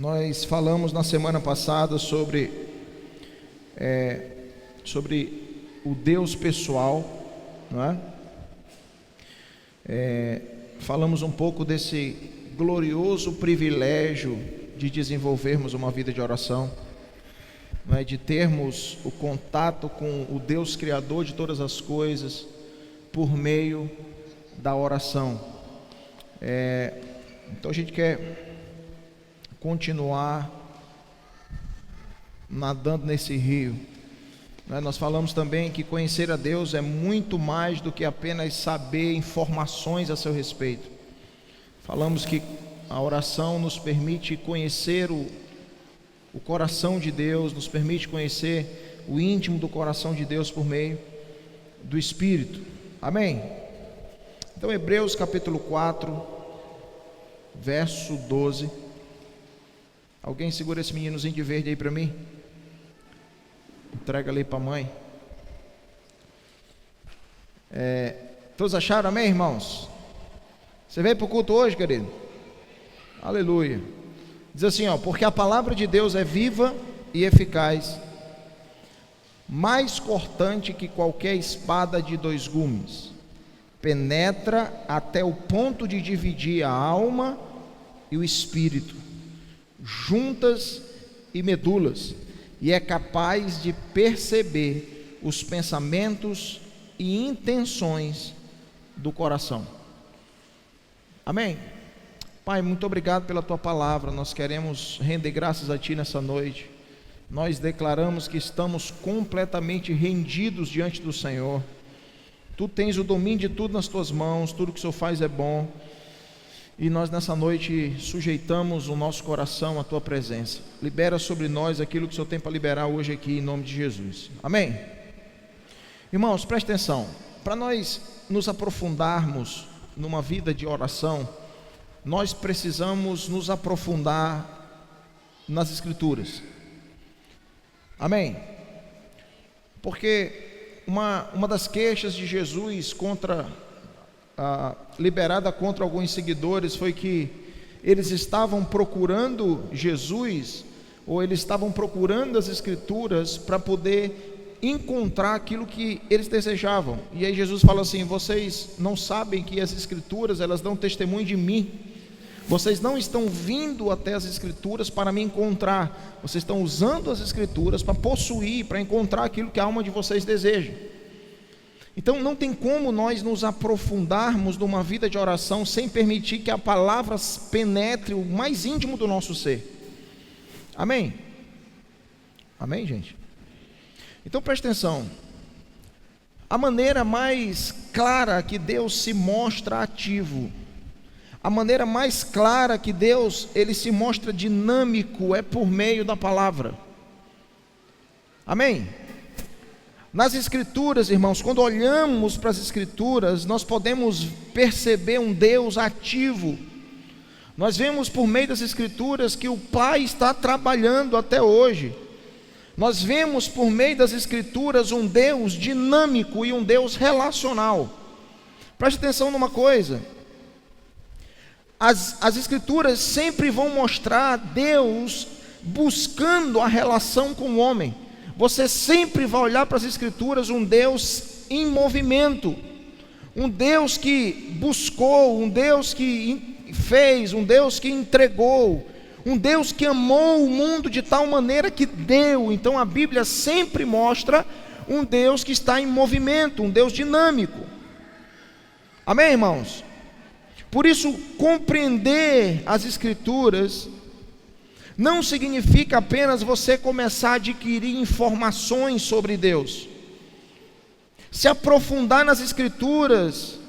Nós falamos na semana passada sobre o Deus pessoal, não é? Falamos um pouco desse glorioso privilégio de desenvolvermos uma vida de oração, não é? De termos o contato com o Deus Criador de todas as coisas por meio da oração. Então a gente quer continuar nadando nesse rio, né? Nós falamos também que conhecer a Deus é muito mais do que apenas saber informações a seu respeito. Falamos que a oração nos permite conhecer o coração de Deus, nos permite conhecer o íntimo do coração de Deus por meio do Espírito. Amém? Então Hebreus capítulo 4, verso 12. Alguém segura esse meninozinho de verde aí para mim? Entrega ali para a mãe. Todos acharam, amém, irmãos? Você veio para o culto hoje, querido? Aleluia. Diz assim, porque a palavra de Deus é viva e eficaz, mais cortante que qualquer espada de 2 gumes, penetra até o ponto de dividir a alma e o espírito, juntas e medulas, e é capaz de perceber os pensamentos e intenções do coração. Amém? Pai, muito obrigado pela Tua palavra. Nós queremos render graças a Ti nessa noite. Nós declaramos que estamos completamente rendidos diante do Senhor. Tu tens o domínio de tudo nas Tuas mãos, tudo que o Senhor faz é bom. E nós nessa noite sujeitamos o nosso coração à Tua presença. Libera sobre nós aquilo que o Senhor tem para liberar hoje aqui, em nome de Jesus. Amém? Irmãos, preste atenção. Para nós nos aprofundarmos numa vida de oração, nós precisamos nos aprofundar nas Escrituras. Amém? Porque uma das queixas de Jesus liberada contra alguns seguidores foi que eles estavam procurando Jesus, ou eles estavam procurando as Escrituras para poder encontrar aquilo que eles desejavam. E aí Jesus fala assim: vocês não sabem que as Escrituras, elas dão testemunho de mim. Vocês não estão vindo até as Escrituras para me encontrar, vocês estão usando as Escrituras para possuir, para encontrar aquilo que a alma de vocês deseja. Então não tem como nós nos aprofundarmos numa vida de oração sem permitir que a palavra penetre o mais íntimo do nosso ser. Amém? Amém, gente? Então preste atenção. A maneira mais clara que Deus se mostra ativo, a maneira mais clara que Deus ele se mostra dinâmico é por meio da palavra. Amém? Nas Escrituras, irmãos, quando olhamos para as Escrituras, nós podemos perceber um Deus ativo. Nós vemos por meio das Escrituras que o Pai está trabalhando até hoje. Nós vemos por meio das Escrituras um Deus dinâmico e um Deus relacional. Preste atenção numa coisa: as Escrituras sempre vão mostrar Deus buscando a relação com o homem. Você sempre vai olhar para as Escrituras um Deus em movimento, um Deus que buscou, um Deus que fez, um Deus que entregou, um Deus que amou o mundo de tal maneira que deu. Então a Bíblia sempre mostra um Deus que está em movimento, um Deus dinâmico. Amém, irmãos? Por isso, compreender as Escrituras não significa apenas você começar a adquirir informações sobre Deus. Se aprofundar nas Escrituras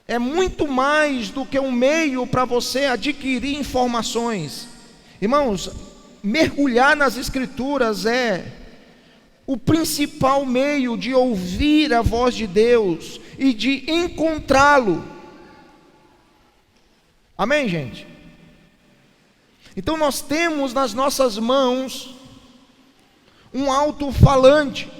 é muito mais do que um meio para você adquirir informações. Irmãos, mergulhar nas Escrituras é o principal meio de ouvir a voz de Deus e de encontrá-lo. Amém, gente? Então nós temos nas nossas mãos um alto-falante,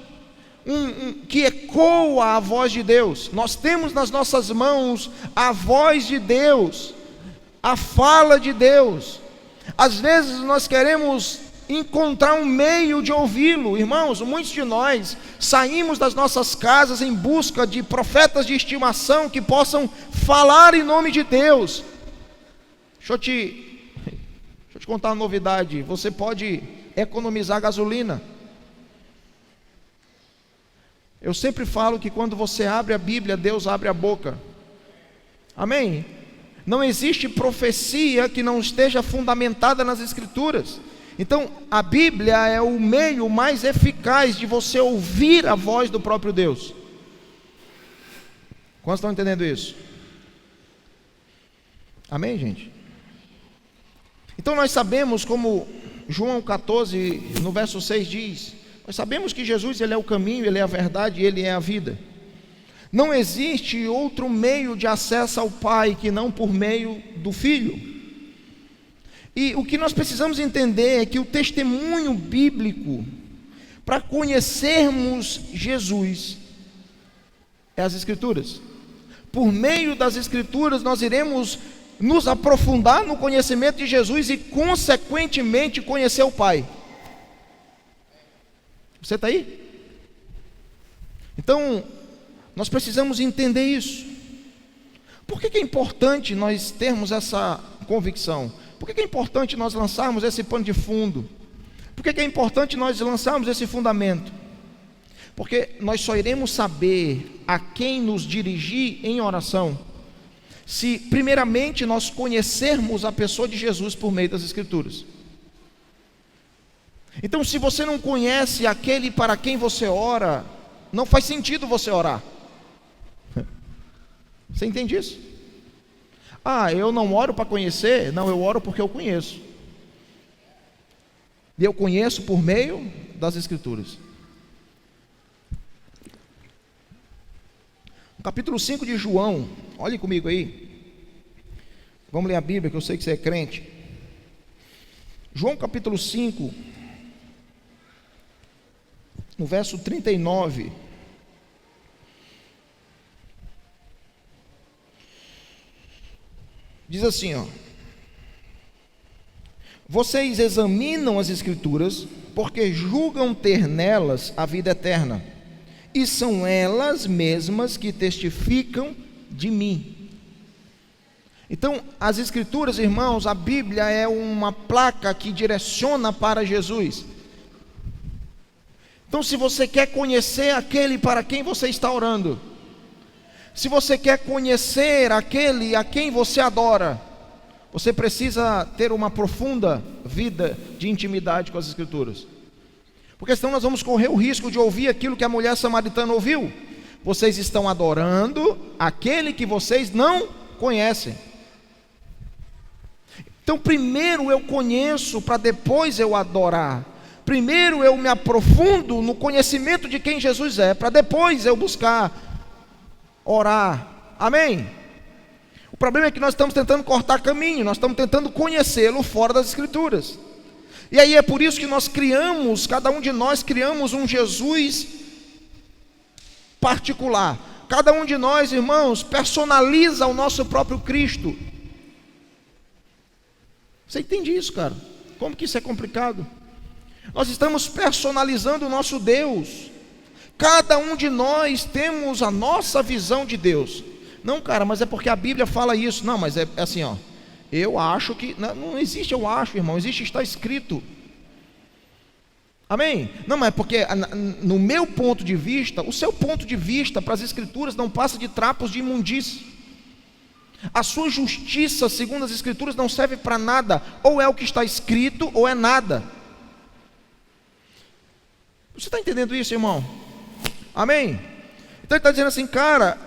que ecoa a voz de Deus. Nós temos nas nossas mãos a voz de Deus, a fala de Deus. Às vezes nós queremos encontrar um meio de ouvi-lo. Irmãos, muitos de nós saímos das nossas casas em busca de profetas de estimação que possam falar em nome de Deus. Deixa eu te contar uma novidade. Você pode economizar gasolina. Eu sempre falo que quando você abre a Bíblia, Deus abre a boca. Amém? Não existe profecia que não esteja fundamentada nas Escrituras. Então, a Bíblia é o meio mais eficaz de você ouvir a voz do próprio Deus. Quantos estão entendendo isso? Amém, gente? Então nós sabemos, como João 14, no verso 6 diz, nós sabemos que Jesus, Ele é o caminho, Ele é a verdade, Ele é a vida. Não existe outro meio de acesso ao Pai que não por meio do Filho. E o que nós precisamos entender é que o testemunho bíblico, para conhecermos Jesus, é as Escrituras. Por meio das Escrituras nós iremos nos aprofundar no conhecimento de Jesus e consequentemente conhecer o Pai. Você está aí? Então, nós precisamos entender isso. Por que é importante nós termos essa convicção? Por que é importante nós lançarmos esse pano de fundo? Por que é importante nós lançarmos esse fundamento? Porque nós só iremos saber a quem nos dirigir em oração se primeiramente nós conhecermos a pessoa de Jesus por meio das Escrituras. Então, se você não conhece aquele para quem você ora, não faz sentido você orar. Você entende isso? Eu não oro para conhecer. Não, eu oro porque eu conheço. E eu conheço por meio das Escrituras. No capítulo 5 de João, olhe comigo aí. Vamos ler a Bíblia, que eu sei que você é crente. João capítulo 5, no verso 39. Diz assim, vocês examinam as Escrituras, porque julgam ter nelas a vida eterna, e são elas mesmas que testificam de mim. Então, as Escrituras, irmãos, a Bíblia é uma placa que direciona para Jesus. Então, se você quer conhecer aquele para quem você está orando, se você quer conhecer aquele a quem você adora, você precisa ter uma profunda vida de intimidade com as Escrituras. Porque senão nós vamos correr o risco de ouvir aquilo que a mulher samaritana ouviu. Vocês estão adorando aquele que vocês não conhecem. Então primeiro eu conheço para depois eu adorar. Primeiro eu me aprofundo no conhecimento de quem Jesus é, para depois eu buscar orar. Amém? O problema é que nós estamos tentando cortar caminho, nós estamos tentando conhecê-lo fora das Escrituras. E aí é por isso que nós criamos, cada um de nós criamos um Jesus particular. Cada um de nós, irmãos, personaliza o nosso próprio Cristo. Você entende isso, cara? Como que isso é complicado? Nós estamos personalizando o nosso Deus. Cada um de nós temos a nossa visão de Deus. Não, cara, mas é porque a Bíblia fala isso. Não, mas é assim, eu acho que... Não existe eu acho, irmão. Existe, está escrito. Amém? Não, mas é porque no meu ponto de vista, o seu ponto de vista para as Escrituras não passa de trapos de imundície. A sua justiça, segundo as Escrituras, não serve para nada. Ou é o que está escrito, ou é nada. Você está entendendo isso, irmão? Amém? Então ele está dizendo assim, cara,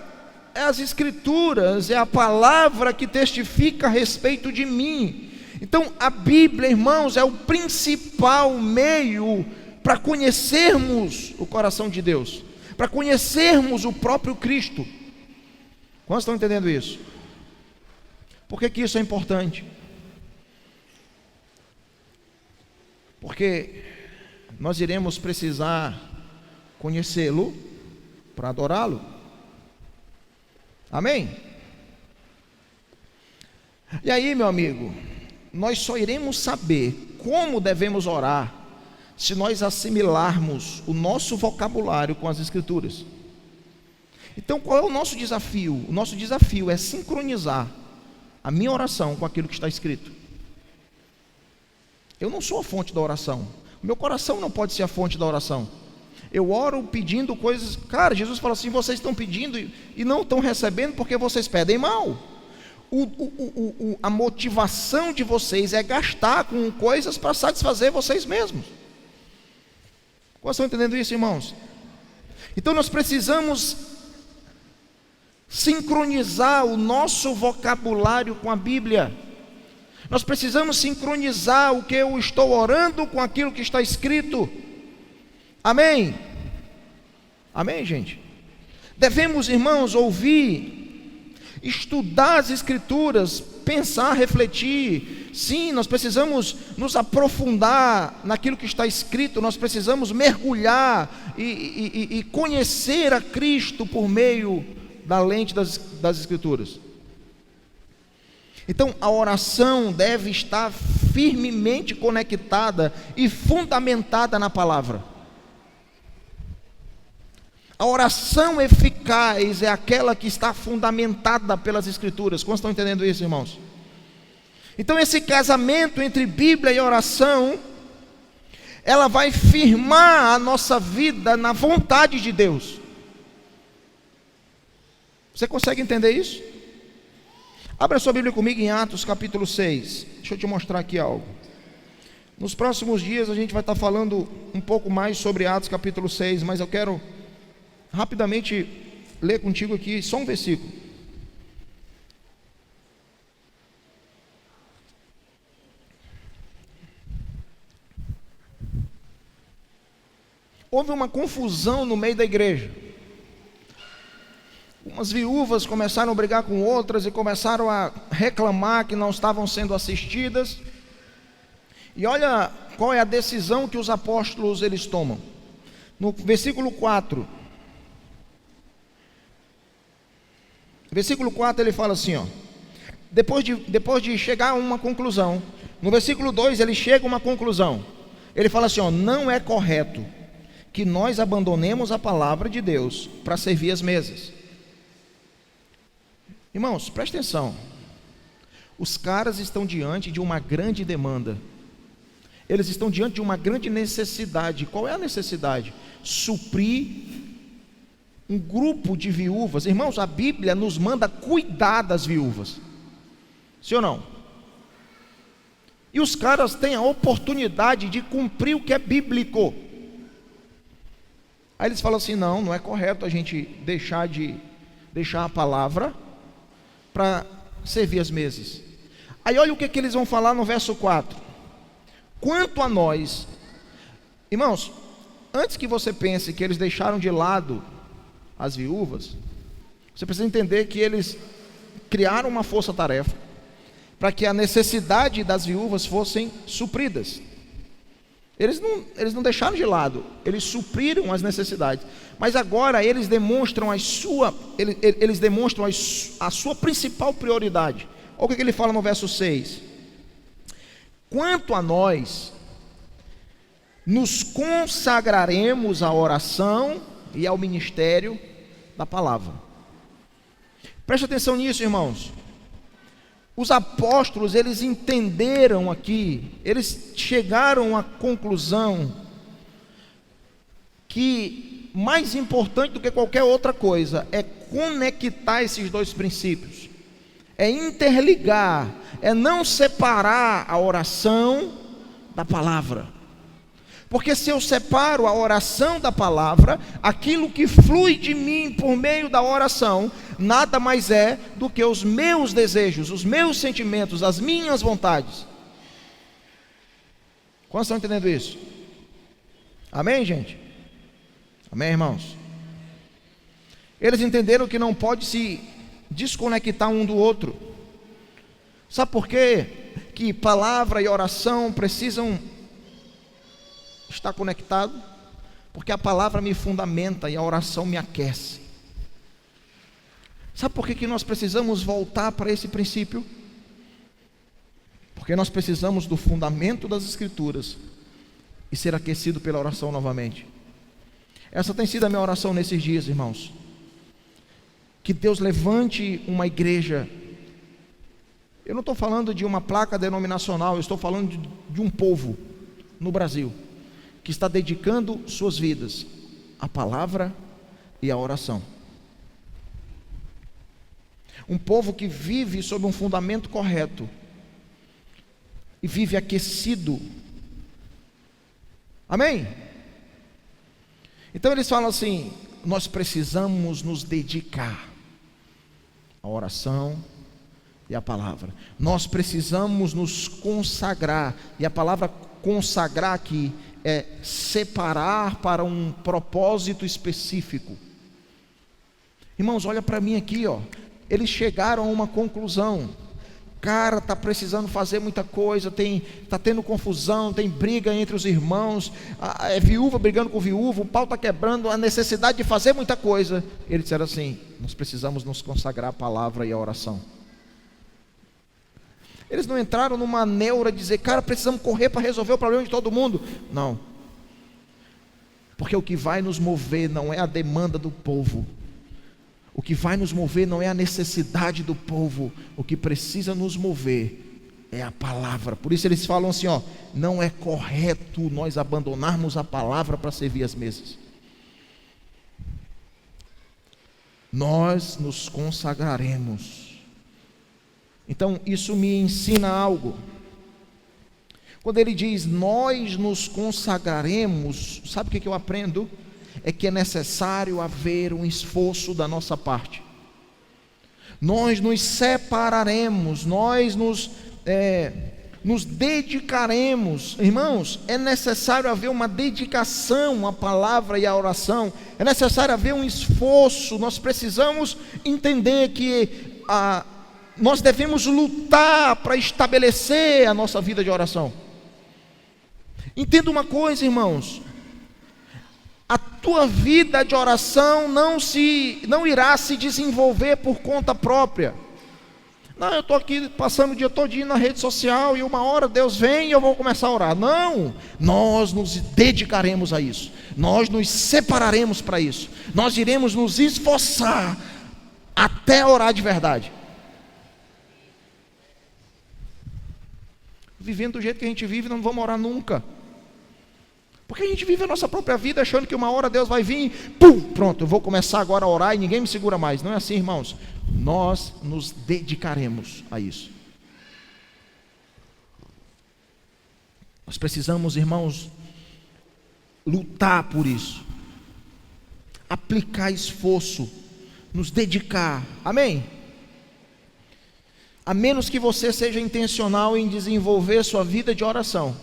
é as Escrituras, é a palavra que testifica a respeito de mim. Então a Bíblia, irmãos, é o principal meio para conhecermos o coração de Deus, para conhecermos o próprio Cristo. Quantos estão entendendo isso? Por que isso é importante? Porque nós iremos precisar conhecê-lo para adorá-lo. Amém? E aí, meu amigo, nós só iremos saber como devemos orar se nós assimilarmos o nosso vocabulário com as Escrituras. Então, qual é o nosso desafio? O nosso desafio é sincronizar a minha oração com aquilo que está escrito. Eu não sou a fonte da oração. O meu coração não pode ser a fonte da oração. Eu oro pedindo coisas. Cara, Jesus fala assim: vocês estão pedindo e não estão recebendo porque vocês pedem mal. A motivação de vocês é gastar com coisas para satisfazer vocês mesmos. Vocês estão entendendo isso, irmãos? Então nós precisamos sincronizar o nosso vocabulário com a Bíblia. Nós precisamos sincronizar o que eu estou orando com aquilo que está escrito. Amém? Amém, gente? Devemos, irmãos, ouvir, estudar as Escrituras, pensar, refletir. Sim, nós precisamos nos aprofundar naquilo que está escrito. Nós precisamos mergulhar e conhecer a Cristo por meio da lente das Escrituras. Então a oração deve estar firmemente conectada e fundamentada na palavra. A oração eficaz é aquela que está fundamentada pelas Escrituras. Quantos estão entendendo isso, irmãos? Então esse casamento entre Bíblia e oração, ela vai firmar a nossa vida na vontade de Deus. Você consegue entender isso? Abra sua Bíblia comigo em Atos capítulo 6. Deixa eu te mostrar aqui algo. Nos próximos dias a gente vai estar falando um pouco mais sobre Atos capítulo 6, mas eu quero rapidamente ler contigo aqui só um versículo. Houve uma confusão no meio da igreja. Umas viúvas começaram a brigar com outras e começaram a reclamar que não estavam sendo assistidas. E olha qual é a decisão que os apóstolos eles tomam. No versículo 4. Versículo 4 ele fala assim, ó. Depois de chegar a uma conclusão. No versículo 2 ele chega a uma conclusão. Ele fala assim, ó: não é correto que nós abandonemos a palavra de Deus para servir as mesas. Irmãos, presta atenção. Os caras estão diante de uma grande demanda. Eles estão diante de uma grande necessidade. Qual é a necessidade? Suprir um grupo de viúvas. Irmãos, a Bíblia nos manda cuidar das viúvas. Sim ou não? E os caras têm a oportunidade de cumprir o que é bíblico. Aí eles falam assim: não é correto a gente deixar a palavra para servir as mesas. Aí olha o que eles vão falar no verso 4. Quanto a nós, irmãos, antes que você pense que eles deixaram de lado as viúvas, você precisa entender que eles criaram uma força-tarefa para que a necessidade das viúvas fossem supridas. Eles não deixaram de lado, eles supriram as necessidades. Mas agora eles demonstram a sua principal prioridade. Olha o que ele fala no verso 6. Quanto a nós, nos consagraremos à oração e ao ministério da palavra. Preste atenção nisso, irmãos. Os apóstolos, eles entenderam aqui, eles chegaram à conclusão que mais importante do que qualquer outra coisa é conectar esses dois princípios, é interligar, é não separar a oração da palavra. Porque se eu separo a oração da palavra, aquilo que flui de mim por meio da oração, nada mais é do que os meus desejos, os meus sentimentos, as minhas vontades. Quantos estão entendendo isso? Amém, gente? Amém, irmãos? Eles entenderam que não pode se desconectar um do outro. Sabe por quê? Que palavra e oração precisam estar conectados? Porque a palavra me fundamenta e a oração me aquece. Sabe por que nós precisamos voltar para esse princípio? Porque nós precisamos do fundamento das Escrituras e ser aquecido pela oração novamente. Essa tem sido a minha oração nesses dias, irmãos. Que Deus levante uma igreja. Eu não estou falando de uma placa denominacional, eu estou falando de um povo no Brasil que está dedicando suas vidas à palavra e à oração. Um povo que vive sob um fundamento correto e vive aquecido. Amém? Então eles falam assim: nós precisamos nos dedicar à oração e à palavra. Nós precisamos nos consagrar. E a palavra consagrar aqui é separar para um propósito específico. Irmãos, olha para mim aqui, ó. Eles chegaram a uma conclusão. Cara, está precisando fazer muita coisa, está tendo confusão, tem briga entre os irmãos, é viúva brigando com viúva, o pau está quebrando, a necessidade de fazer muita coisa. Eles disseram assim: nós precisamos nos consagrar à palavra e à oração. Eles não entraram numa neura de dizer: cara, precisamos correr para resolver o problema de todo mundo. Não, porque o que vai nos mover não é a demanda do povo. O que vai nos mover não é a necessidade do povo. O que precisa nos mover é a palavra. Por isso eles falam assim, ó: não é correto nós abandonarmos a palavra para servir as mesas. Nós nos consagraremos. Então isso me ensina algo. Quando ele diz nós nos consagraremos, sabe o que eu aprendo? É que é necessário haver um esforço da nossa parte. Nós nos separaremos, nós nos dedicaremos. Irmãos, é necessário haver uma dedicação à palavra e à oração. É necessário haver um esforço. Nós precisamos entender que nós devemos lutar para estabelecer a nossa vida de oração. Entenda uma coisa, irmãos: a tua vida de oração não irá se desenvolver por conta própria. Não, eu estou aqui passando o dia todinho na rede social e uma hora Deus vem e eu vou começar a orar. Não, nós nos dedicaremos a isso. Nós nos separaremos para isso. Nós iremos nos esforçar até orar de verdade. Vivendo do jeito que a gente vive, não vamos orar nunca. Porque a gente vive a nossa própria vida achando que uma hora Deus vai vir, pum, pronto, eu vou começar agora a orar e ninguém me segura mais. Não é assim, irmãos. Nós nos dedicaremos a isso. Nós precisamos, irmãos, lutar por isso, aplicar esforço, nos dedicar. Amém? A menos que você seja intencional em desenvolver sua vida de oração,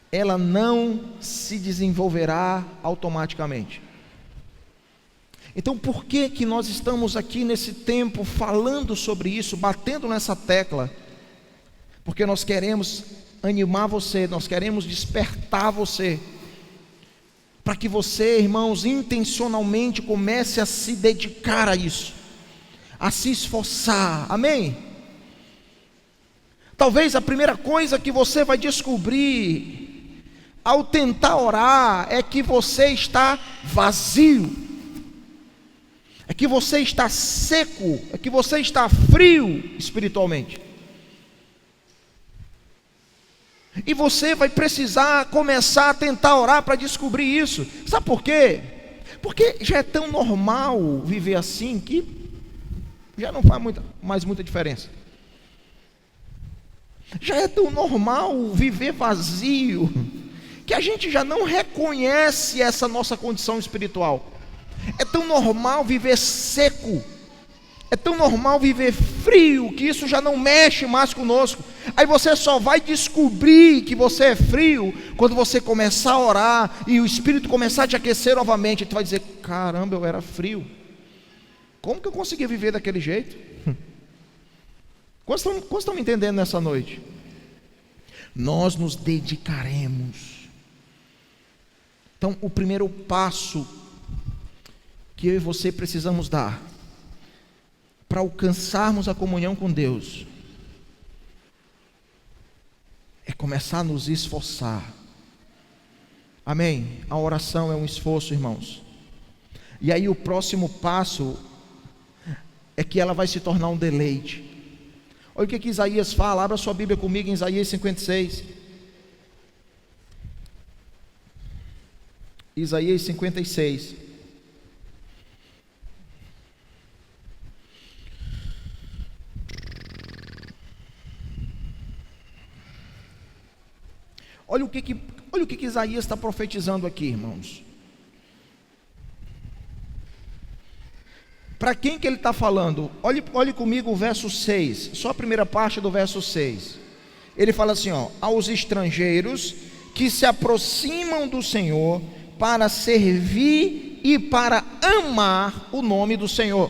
ela não se desenvolverá automaticamente. Então por que nós estamos aqui nesse tempo falando sobre isso, batendo nessa tecla? Porque nós queremos animar você, nós queremos despertar você, para que você, irmãos, intencionalmente comece a se dedicar a isso, a se esforçar. Amém? Talvez a primeira coisa que você vai descobrir ao tentar orar é que você está vazio, é que você está seco, é que você está frio espiritualmente. E você vai precisar começar a tentar orar para descobrir isso. Sabe por quê? Porque já é tão normal viver assim que já não faz mais muita diferença. Já é tão normal viver vazio que a gente já não reconhece essa nossa condição espiritual. É tão normal viver seco, é tão normal viver frio, que isso já não mexe mais conosco. Aí você só vai descobrir que você é frio quando você começar a orar e o Espírito começar a te aquecer novamente. Tu vai dizer: caramba, eu era frio, como que eu conseguia viver daquele jeito? Quantos estão me entendendo nessa noite? Nós nos dedicaremos. Então o primeiro passo que eu e você precisamos dar para alcançarmos a comunhão com Deus é começar a nos esforçar. Amém? A oração é um esforço, irmãos. E aí o próximo passo é que ela vai se tornar um deleite. Olha o que Isaías fala. Abra sua Bíblia comigo em Isaías 56. Isaías 56. Olha o que Isaías está profetizando aqui, irmãos. Para quem que ele está falando? Olhe comigo o verso 6, só a primeira parte do verso 6. Ele fala assim, aos estrangeiros que se aproximam do Senhor para servir e para amar o nome do Senhor.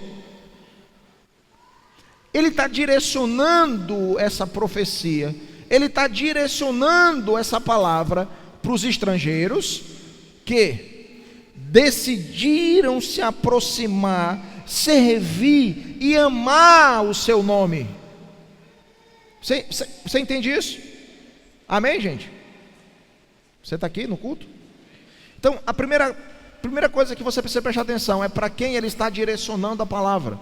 Ele está direcionando essa profecia, ele está direcionando essa palavra para os estrangeiros que decidiram se aproximar, servir e amar o seu nome. Você entende isso? Amém, gente? Você está aqui no culto? Então, a primeira coisa que você precisa prestar atenção é para quem ele está direcionando a palavra.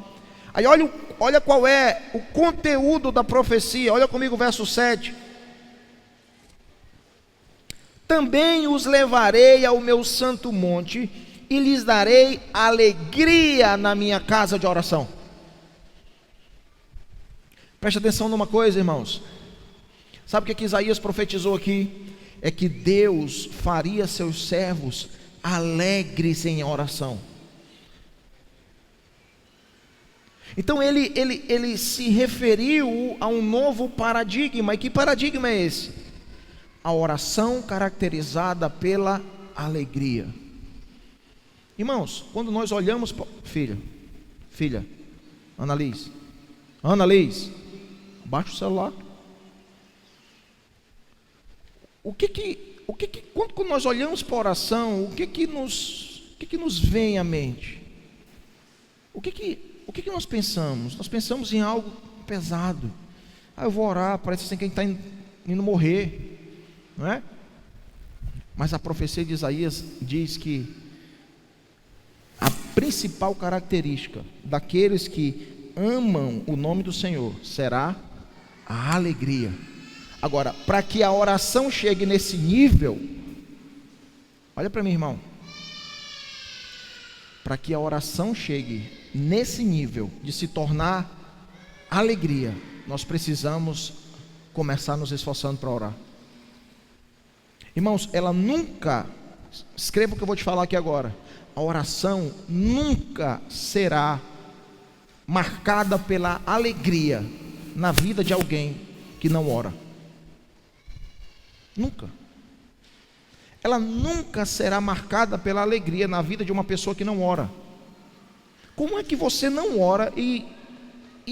Aí olha qual é o conteúdo da profecia. Olha comigo o verso 7. Também os levarei ao meu santo monte e lhes darei alegria na minha casa de oração. Preste atenção numa coisa, irmãos. Sabe o que Isaías profetizou aqui? É que Deus faria seus servos alegres em oração. Então ele se referiu a um novo paradigma. E que paradigma é esse? A oração caracterizada pela alegria. Irmãos, quando nós olhamos, filha, Ana Liz, baixa o celular. Quando nós olhamos para a oração, o que nos vem à mente? O que nós pensamos? Nós pensamos em algo pesado. Eu vou orar, parece assim que a gente está indo morrer, não é? Mas a profecia de Isaías diz que a principal característica daqueles que amam o nome do Senhor será a alegria. Agora, para que a oração chegue nesse nível, olha para mim, irmão. Para que a oração chegue nesse nível de se tornar alegria, nós precisamos começar nos esforçando para orar. Irmãos, ela nunca, escreva o que eu vou te falar aqui agora, a oração nunca será marcada pela alegria na vida de alguém que não ora. Nunca. Ela nunca será marcada pela alegria na vida de uma pessoa que não ora. Como é que você não ora e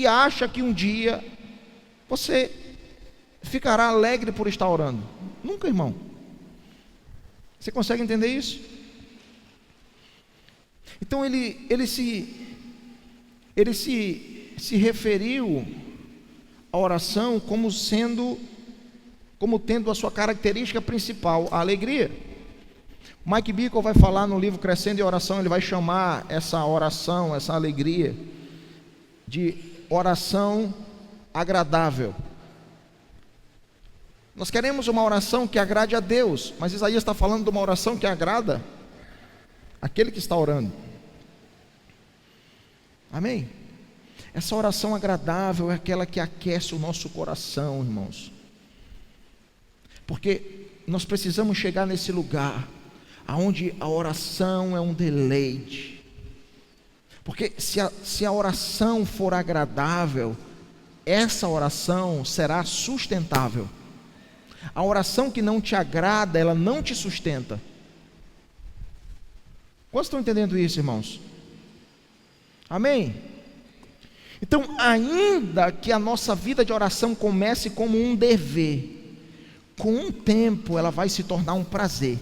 acha que um dia você ficará alegre por estar orando? Nunca, irmão. Você consegue entender isso? Então ele se referiu à oração como tendo a sua característica principal, a alegria. Mike Bickle vai falar no livro Crescendo em Oração, ele vai chamar essa oração, essa alegria, de oração agradável. Nós queremos uma oração que agrade a Deus, mas Isaías está falando de uma oração que agrada aquele que está orando. Amém? Essa oração agradável é aquela que aquece o nosso coração, irmãos. Porque nós precisamos chegar nesse lugar aonde a oração é um deleite. Porque se a oração for agradável, essa oração será sustentável. A oração que não te agrada, ela não te sustenta. Quantos estão entendendo isso, irmãos? Amém? Então, ainda que a nossa vida de oração comece como um dever, com o tempo ela vai se tornar um prazer.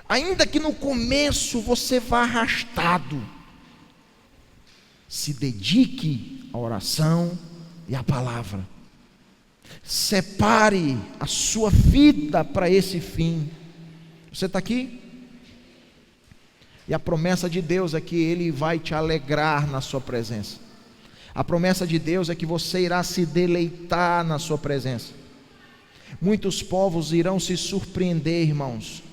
Ainda que no começo você vá arrastado, se dedique à oração e à palavra. Separe a sua vida para esse fim. Você está aqui? E a promessa de Deus é que Ele vai te alegrar na sua presença. A promessa de Deus é que você irá se deleitar na sua presença. Muitos povos irão se surpreender, irmãos,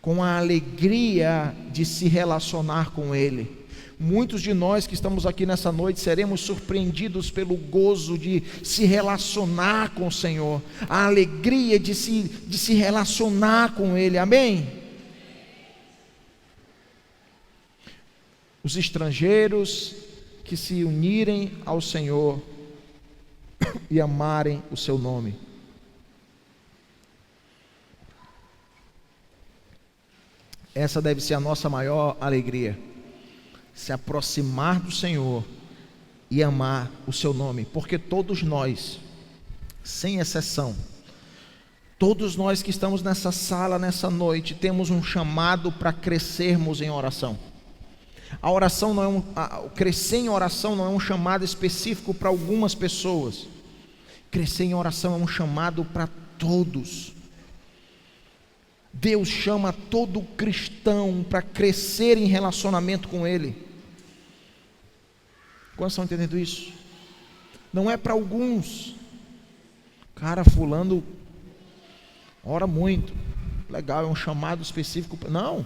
com a alegria de se relacionar com Ele. Muitos de nós que estamos aqui nessa noite seremos surpreendidos pelo gozo de se relacionar com o Senhor, a alegria de se relacionar com Ele, amém? Os estrangeiros que se unirem ao Senhor e amarem o seu nome. Essa deve ser a nossa maior alegria. Se aproximar do Senhor e amar o seu nome, porque todos nós, sem exceção, todos nós que estamos nessa sala, nessa noite, temos um chamado para crescermos em oração. A oração não é o crescer em oração não é um chamado específico para algumas pessoas. Crescer em oração é um chamado para todos. Deus chama todo cristão para crescer em relacionamento com Ele. Quantos estão entendendo isso? Não é para alguns. Cara, fulano ora muito, legal, é um chamado específico. Não,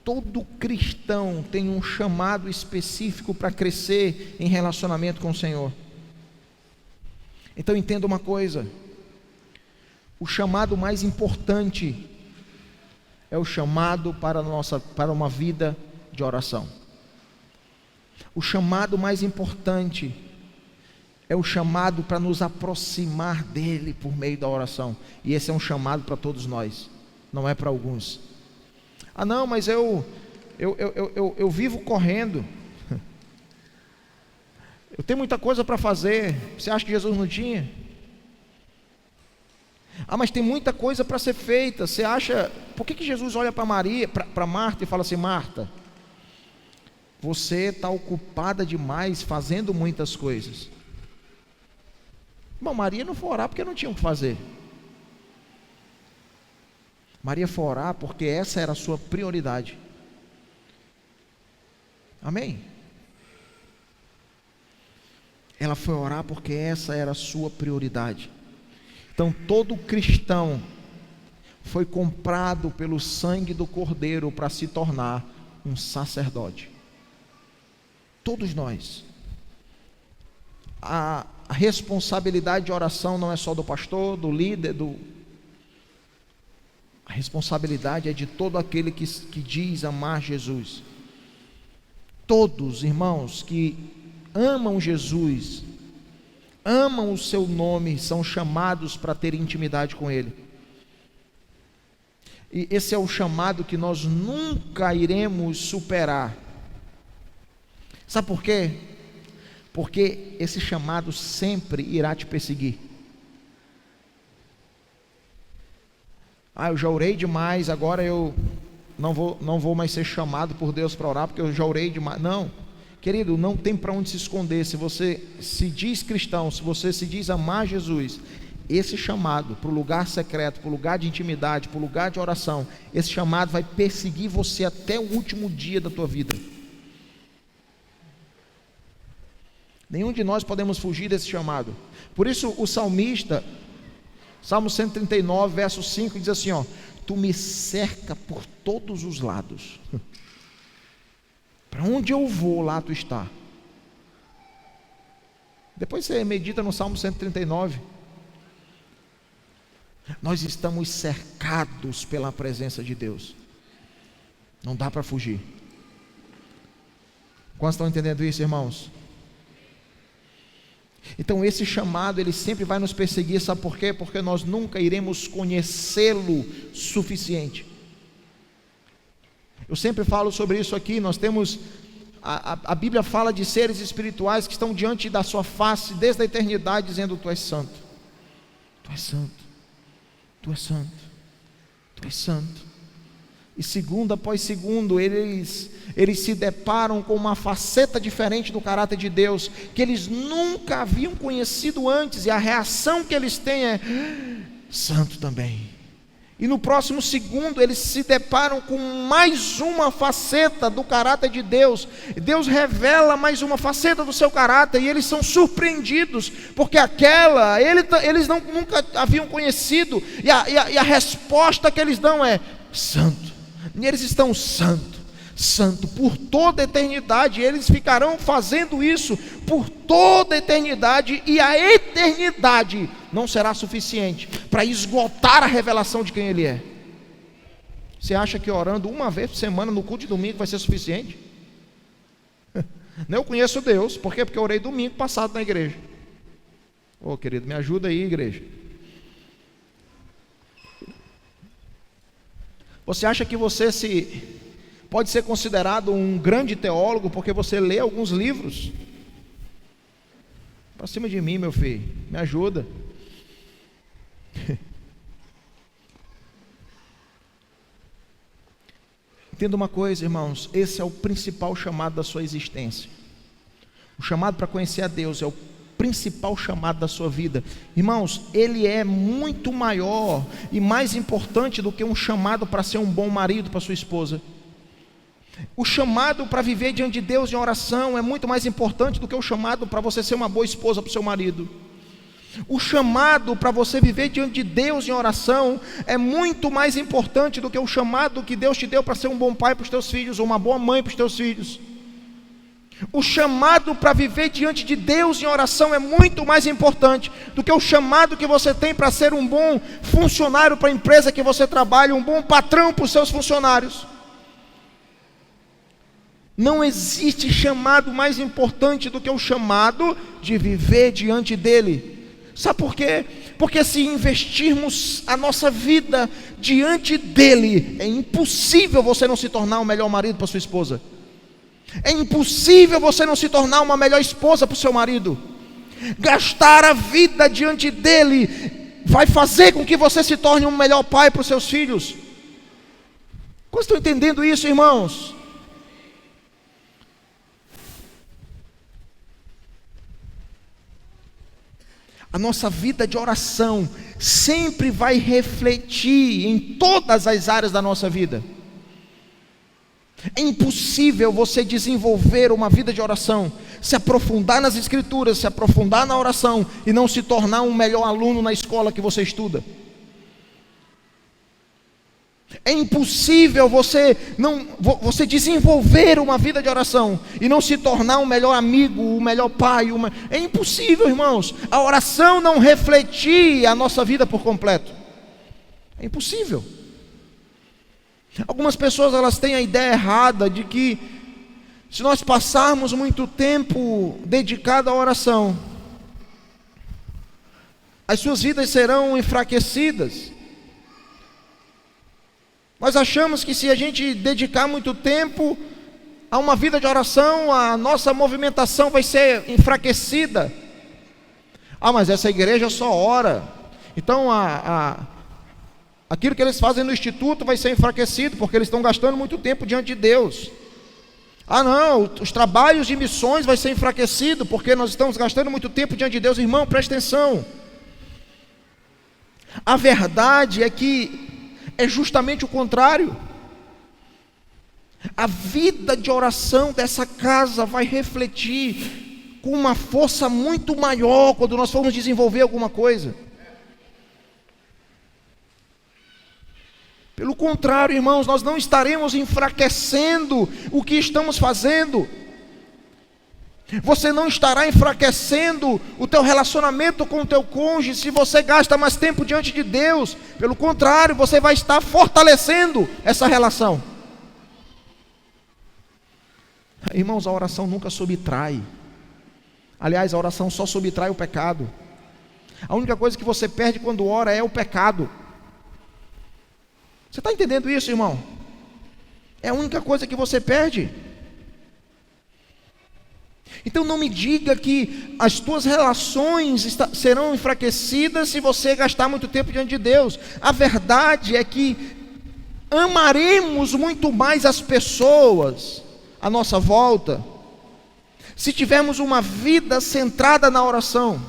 todo cristão tem um chamado específico para crescer em relacionamento com o Senhor. Então entenda uma coisa: o chamado mais importante é o chamado para uma vida de oração. O chamado mais importante é o chamado para nos aproximar dele por meio da oração. E esse é um chamado para todos nós, não é para alguns. Ah não, mas eu vivo correndo, eu tenho muita coisa para fazer. Você acha que Jesus não tinha? Ah, mas tem muita coisa para ser feita. Você acha, por que Jesus olha para Maria, para Marta e fala assim: Marta, você está ocupada demais fazendo muitas coisas. Bom, Maria não foi orar porque não tinha o que fazer. Maria foi orar porque essa era a sua prioridade. Amém? Ela foi orar porque essa era a sua prioridade. Então todo cristão foi comprado pelo sangue do Cordeiro para se tornar um sacerdote. Todos nós. A responsabilidade de oração não é só do pastor, do líder, a responsabilidade é de todo aquele que diz amar Jesus. Todos, irmãos, que amam Jesus, amam o seu nome, são chamados para ter intimidade com Ele. E esse é o chamado que nós nunca iremos superar. Sabe por quê? Porque esse chamado sempre irá te perseguir. Ah, eu já orei demais, agora eu não vou mais ser chamado por Deus para orar, porque eu já orei demais. Não, querido, não tem para onde se esconder. Se você se diz cristão, se você se diz amar Jesus, esse chamado para o lugar secreto, para o lugar de intimidade, para o lugar de oração, esse chamado vai perseguir você até o último dia da tua vida. Nenhum de nós podemos fugir desse chamado. Por isso o salmista, Salmo 139, verso 5, diz assim, ó: tu me cerca por todos os lados. Para onde eu vou, lá tu está. Depois você medita no Salmo 139. Nós estamos cercados pela presença de Deus. Não dá para fugir. Quantos estão entendendo isso, irmãos? Então esse chamado, ele sempre vai nos perseguir, sabe por quê? Porque nós nunca iremos conhecê-lo suficiente. Eu sempre falo sobre isso aqui. Nós temos, a Bíblia fala de seres espirituais que estão diante da sua face desde a eternidade, dizendo: tu és santo, tu és santo, tu és santo, tu és santo. E segundo após segundo, eles se deparam com uma faceta diferente do caráter de Deus, que eles nunca haviam conhecido antes, e a reação que eles têm é: santo também. E no próximo segundo, eles se deparam com mais uma faceta do caráter de Deus. Deus revela mais uma faceta do seu caráter, e eles são surpreendidos, porque aquela, eles nunca haviam conhecido, e a resposta que eles dão é: santo. E eles estão santo por toda a eternidade. Eles ficarão fazendo isso por toda a eternidade, e a eternidade não será suficiente para esgotar a revelação de quem Ele é. Você acha que orando uma vez por semana no culto de domingo vai ser suficiente? Eu conheço Deus. Por quê? Porque eu orei domingo passado na igreja. Ô querido, me ajuda aí, igreja. Você acha que você pode ser considerado um grande teólogo porque você lê alguns livros? Para cima de mim, meu filho, me ajuda. Entenda uma coisa, irmãos, esse é o principal chamado da sua existência. O chamado para conhecer a Deus é o principal chamado da sua vida. Irmãos, ele é muito maior e mais importante do que um chamado para ser um bom marido para sua esposa. O chamado para viver diante de Deus em oração é muito mais importante do que o chamado para você ser uma boa esposa para o seu marido. O chamado para você viver diante de Deus em oração é muito mais importante do que o chamado que Deus te deu para ser um bom pai para os teus filhos, ou uma boa mãe para os teus filhos. O chamado para viver diante de Deus em oração é muito mais importante do que o chamado que você tem para ser um bom funcionário para a empresa que você trabalha, um bom patrão para os seus funcionários. Não existe chamado mais importante do que o chamado de viver diante dEle. Sabe por quê? Porque se investirmos a nossa vida diante dEle, é impossível você não se tornar o melhor marido para sua esposa. É impossível você não se tornar uma melhor esposa para o seu marido. Gastar a vida diante dEle vai fazer com que você se torne um melhor pai para os seus filhos. Como estão entendendo isso, irmãos? A nossa vida de oração sempre vai refletir em todas as áreas da nossa vida. É impossível você desenvolver uma vida de oração, se aprofundar nas escrituras, se aprofundar na oração e não se tornar um melhor aluno na escola que você estuda. É impossível você desenvolver uma vida de oração e não se tornar um melhor amigo, um melhor pai. É impossível, irmãos, a oração não refletir a nossa vida por completo. É impossível. Algumas pessoas, elas têm a ideia errada de que se nós passarmos muito tempo dedicado à oração, as suas vidas serão enfraquecidas. Nós achamos que se a gente dedicar muito tempo a uma vida de oração, a nossa movimentação vai ser enfraquecida. Mas essa igreja só ora, então aquilo que eles fazem no instituto vai ser enfraquecido, porque eles estão gastando muito tempo diante de Deus. Não, os trabalhos de missões vai ser enfraquecido, porque nós estamos gastando muito tempo diante de Deus. Irmão, presta atenção. A verdade é que é justamente o contrário. A vida de oração dessa casa vai refletir com uma força muito maior quando nós formos desenvolver alguma coisa. Pelo contrário, irmãos, nós não estaremos enfraquecendo o que estamos fazendo. Você não estará enfraquecendo o teu relacionamento com o teu cônjuge se você gasta mais tempo diante de Deus. Pelo contrário, você vai estar fortalecendo essa relação. Irmãos, a oração nunca subtrai. Aliás, a oração só subtrai o pecado. A única coisa que você perde quando ora é o pecado. Você está entendendo isso, irmão? É a única coisa que você perde. Então não me diga que as tuas relações serão enfraquecidas se você gastar muito tempo diante de Deus. A verdade é que amaremos muito mais as pessoas à nossa volta se tivermos uma vida centrada na oração.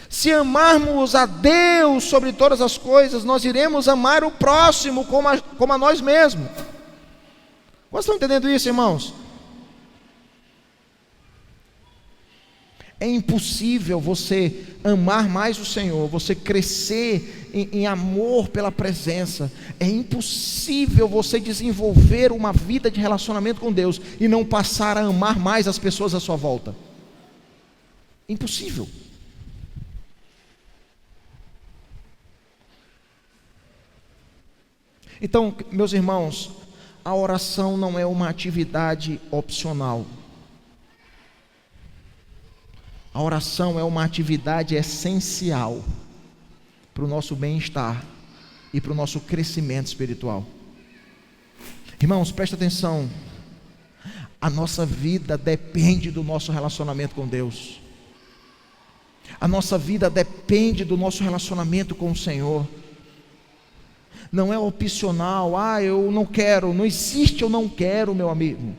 Se amarmos a Deus sobre todas as coisas, nós iremos amar o próximo como a nós mesmos. Vocês estão entendendo isso, irmãos? É impossível você amar mais o Senhor, você crescer em amor pela presença. É impossível você desenvolver uma vida de relacionamento com Deus e não passar a amar mais as pessoas à sua volta. Impossível. Então, meus irmãos, a oração não é uma atividade opcional. A oração é uma atividade essencial para o nosso bem-estar e para o nosso crescimento espiritual. Irmãos, presta atenção. A nossa vida depende do nosso relacionamento com Deus. A nossa vida depende do nosso relacionamento com o Senhor. Não é opcional. Eu não quero. Não existe eu não quero, meu amigo.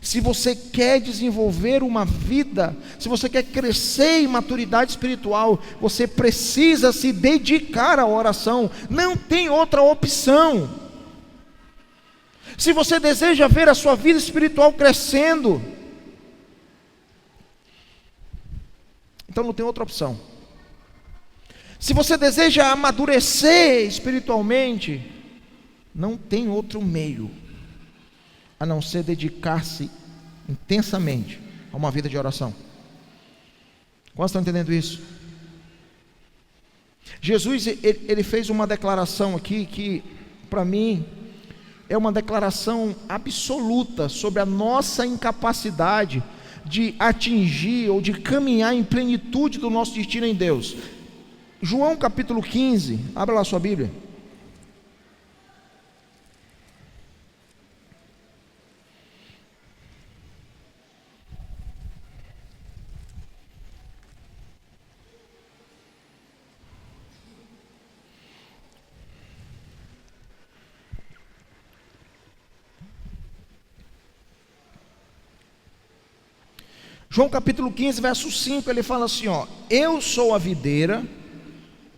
Se você quer desenvolver uma vida, se você quer crescer em maturidade espiritual, você precisa se dedicar à oração. Não tem outra opção. Se você deseja ver a sua vida espiritual crescendo, então não tem outra opção. Se você deseja amadurecer espiritualmente, não tem outro meio a não ser dedicar-se intensamente a uma vida de oração. Quantos estão entendendo isso? Jesus, ele fez uma declaração aqui que, para mim, é uma declaração absoluta sobre a nossa incapacidade de atingir ou de caminhar em plenitude do nosso destino em Deus. João capítulo 15, abra lá sua Bíblia. João capítulo 15, verso 5, ele fala assim, eu sou a videira,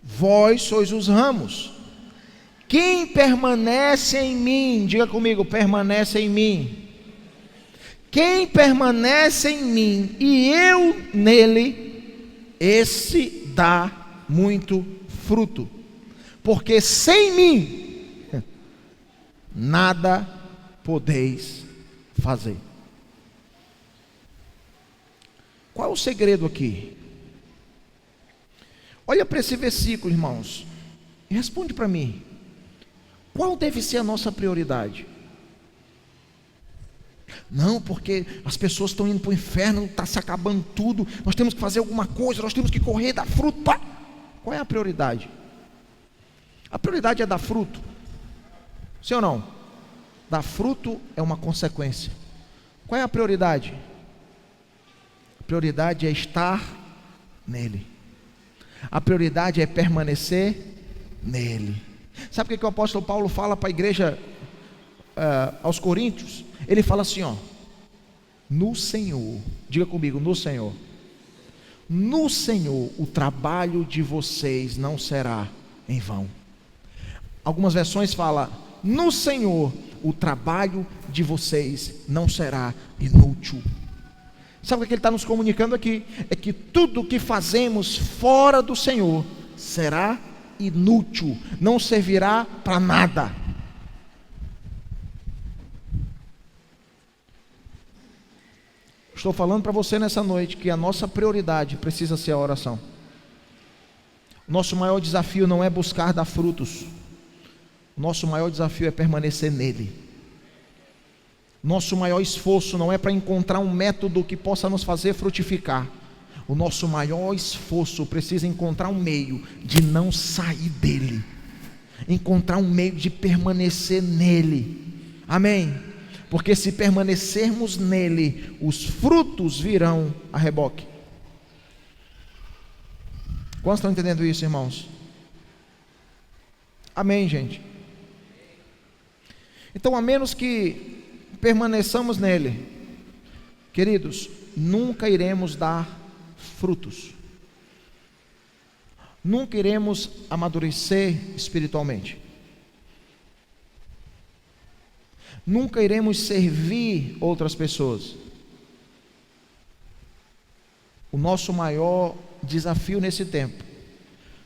vós sois os ramos. Quem permanece em mim, diga comigo, permanece em mim. Quem permanece em mim e eu nele, esse dá muito fruto. Porque sem mim, nada podeis fazer. Qual é o segredo aqui? Olha para esse versículo, irmãos, e responde para mim. Qual deve ser a nossa prioridade? Não, porque as pessoas estão indo para o inferno, está se acabando tudo, nós temos que fazer alguma coisa, nós temos que correr, dar fruto. Qual é a prioridade? A prioridade é dar fruto. Sim ou não? Dar fruto é uma consequência. Qual é a prioridade? A prioridade é estar nele. A prioridade é permanecer nele. Sabe o que o apóstolo Paulo fala para a igreja aos Coríntios? Ele fala assim, no Senhor, diga comigo, no Senhor. No Senhor o trabalho de vocês não será em vão. Algumas versões falam, no Senhor o trabalho de vocês não será inútil. Sabe o que ele está nos comunicando aqui? É que tudo que fazemos fora do Senhor será inútil, não servirá para nada. Estou falando para você nessa noite que a nossa prioridade precisa ser a oração. Nosso maior desafio não é buscar dar frutos. Nosso maior desafio é permanecer nele. Nosso maior esforço não é para encontrar um método que possa nos fazer frutificar. O nosso maior esforço precisa encontrar um meio de não sair dele, encontrar um meio de permanecer nele. Amém? Porque se permanecermos nele, os frutos virão a reboque. Quantos estão entendendo isso, irmãos? Amém, gente? Então, a menos que permaneçamos nele, queridos, nunca iremos dar frutos, nunca iremos amadurecer espiritualmente, nunca iremos servir outras pessoas. O nosso maior desafio nesse tempo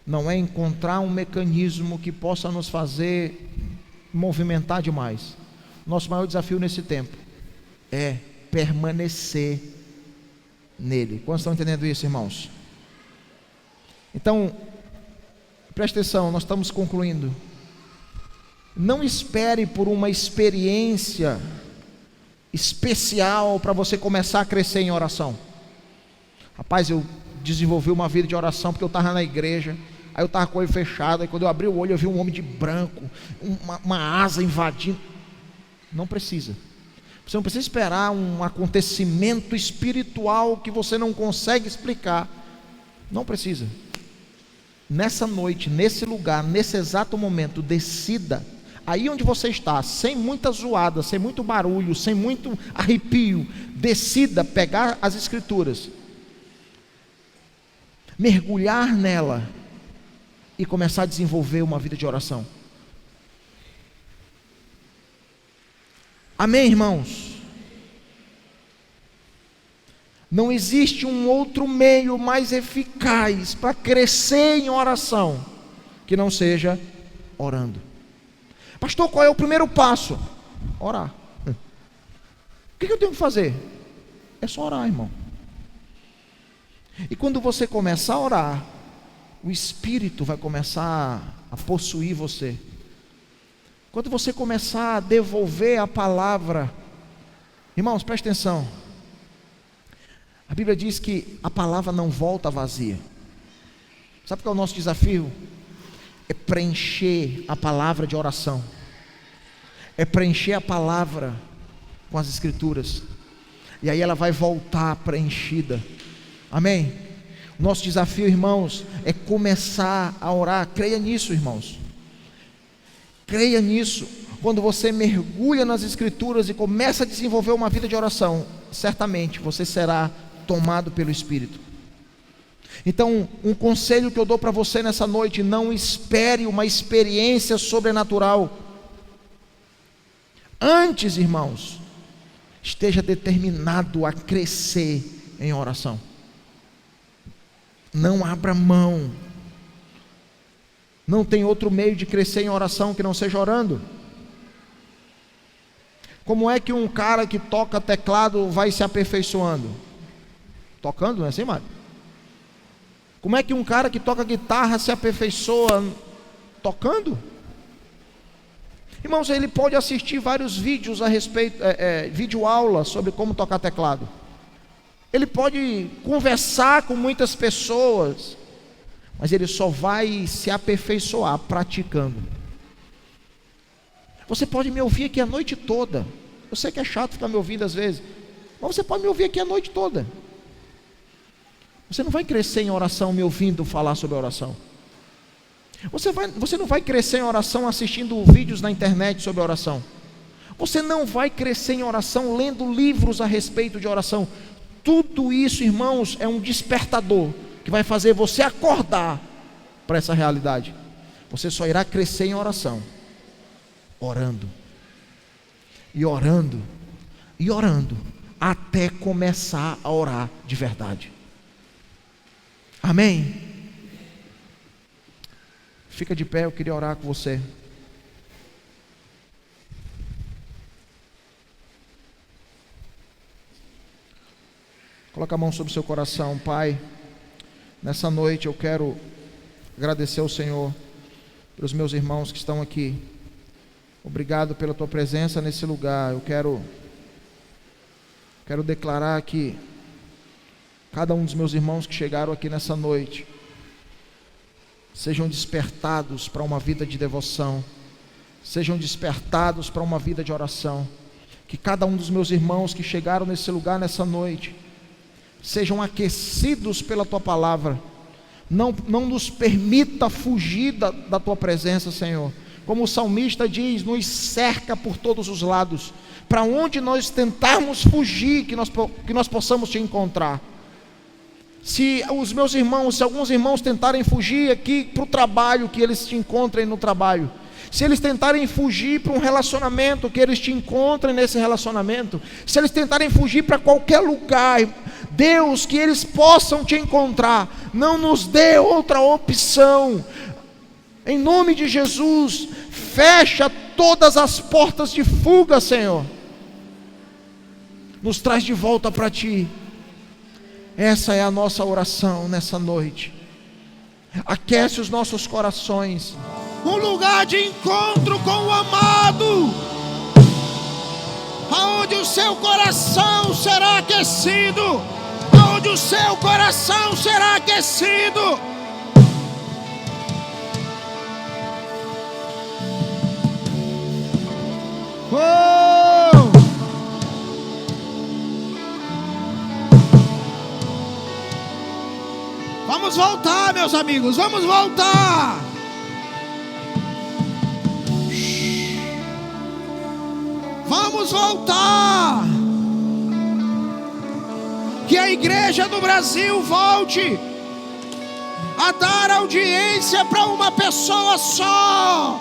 não é encontrar um mecanismo que possa nos fazer movimentar demais. Nosso maior desafio nesse tempo é permanecer nele. Quantos estão entendendo isso, irmãos? Então, preste atenção, nós estamos concluindo. Não espere por uma experiência especial para você começar a crescer em oração. Rapaz, eu desenvolvi uma vida de oração porque eu estava na igreja, aí eu estava com o olho fechado, aí quando eu abri o olho eu vi um homem de branco, uma asa invadindo. Não precisa. Você não precisa esperar um acontecimento espiritual que você não consegue explicar. Não precisa. Nessa noite, nesse lugar, nesse exato momento, decida, aí onde você está, sem muita zoada, sem muito barulho, sem muito arrepio, decida pegar as escrituras, mergulhar nela e começar a desenvolver uma vida de oração. Amém, irmãos? Não existe um outro meio mais eficaz para crescer em oração que não seja orando. Pastor, qual é o primeiro passo? Orar. O que eu tenho que fazer? É só orar, irmão. E quando você começar a orar, o Espírito vai começar a possuir você. Quando você começar a devolver a palavra, irmãos, preste atenção. A Bíblia diz que a palavra não volta vazia. Sabe qual é o nosso desafio? É preencher a palavra de oração, é preencher a palavra com as escrituras, e aí ela vai voltar preenchida. Amém? O nosso desafio, irmãos, é começar a orar. Creia nisso, irmãos. Creia nisso. Quando você mergulha nas escrituras e começa a desenvolver uma vida de oração, certamente você será tomado pelo Espírito. Então, um conselho que eu dou para você nessa noite: não espere uma experiência sobrenatural. Antes, irmãos, esteja determinado a crescer em oração. Não abra mão. Não tem outro meio de crescer em oração que não seja orando. Como é que um cara que toca teclado vai se aperfeiçoando? Tocando, não é assim, Mário? Como é que um cara que toca guitarra se aperfeiçoa? Tocando. Irmãos, ele pode assistir vários vídeos a respeito, vídeo aula sobre como tocar teclado. Ele pode conversar com muitas pessoas, mas ele só vai se aperfeiçoar praticando. Você pode me ouvir aqui a noite toda. Eu sei que é chato ficar me ouvindo às vezes, mas você pode me ouvir aqui a noite toda. Você não vai crescer em oração me ouvindo falar sobre oração. Você não vai crescer em oração assistindo vídeos na internet sobre oração. Você não vai crescer em oração lendo livros a respeito de oração. Tudo isso, irmãos, é um despertador que vai fazer você acordar para essa realidade. Você só irá crescer em oração orando, e orando, e orando, até começar a orar de verdade. Amém? Fica de pé, eu queria orar com você. Coloca a mão sobre o seu coração. Pai, nessa noite eu quero agradecer ao Senhor pelos meus irmãos que estão aqui. Obrigado pela tua presença nesse lugar. Eu quero declarar que cada um dos meus irmãos que chegaram aqui nessa noite sejam despertados para uma vida de devoção, sejam despertados para uma vida de oração. Que cada um dos meus irmãos que chegaram nesse lugar nessa noite sejam aquecidos pela tua palavra. Não nos permita fugir da tua presença, Senhor, como o salmista diz, nos cerca por todos os lados. Para onde nós tentarmos fugir, que nós possamos te encontrar. Se alguns irmãos tentarem fugir aqui para o trabalho, que eles te encontrem no trabalho. Se eles tentarem fugir para um relacionamento, que eles te encontrem nesse relacionamento. Se eles tentarem fugir para qualquer lugar, Deus, que eles possam te encontrar. Não nos dê outra opção. Em nome de Jesus, fecha todas as portas de fuga, Senhor. Nos traz de volta para Ti. Essa é a nossa oração nessa noite. Aquece os nossos corações. Um lugar de encontro com o amado, aonde o seu coração será aquecido, aonde o seu coração será aquecido. Vamos voltar, meus amigos, vamos voltar. Vamos voltar. Que a igreja do Brasil volte a dar audiência para uma pessoa só.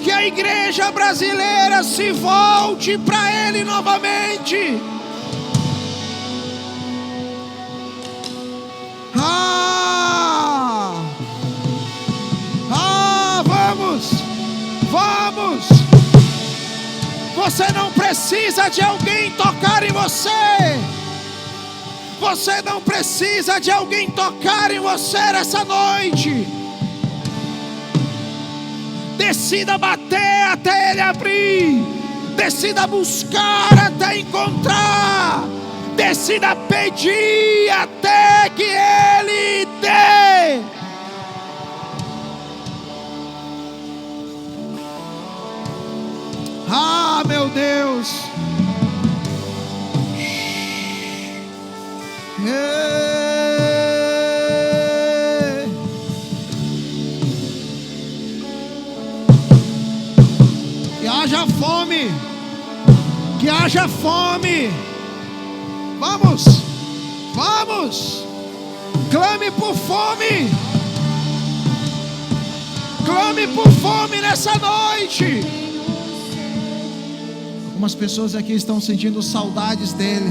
Que a igreja brasileira se volte para Ele novamente. Vamos. Você não precisa de alguém tocar em você. Você não precisa de alguém tocar em você nessa noite. Decida bater até Ele abrir. Decida buscar até encontrar. Decida pedir até que Ele dê. Ah, meu Deus. Que haja fome. Que haja fome. Vamos. Clame por fome. Clame por fome nessa noite. Algumas pessoas aqui estão sentindo saudades dele.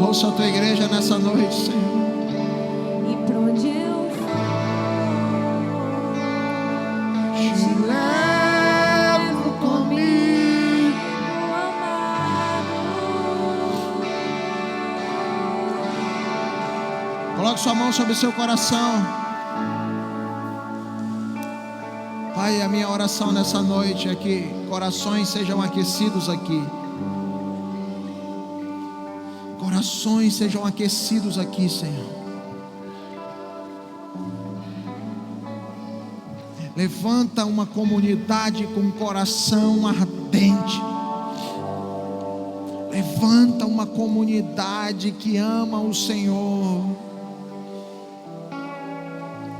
Ouça a tua igreja nessa noite, Senhor. E pra onde eu for, te levo comigo, amado. Coloque sua mão sobre o seu coração. Pai, a minha oração nessa noite é que corações sejam aquecidos aqui. Corações sejam aquecidos aqui, Senhor. Levanta uma comunidade com coração ardente. Levanta uma comunidade que ama o Senhor.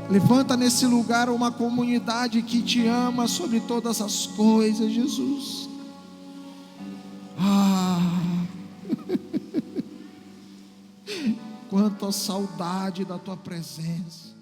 Levanta nesse lugar uma comunidade que te ama sobre todas as coisas, Jesus. Quanta saudade da tua presença.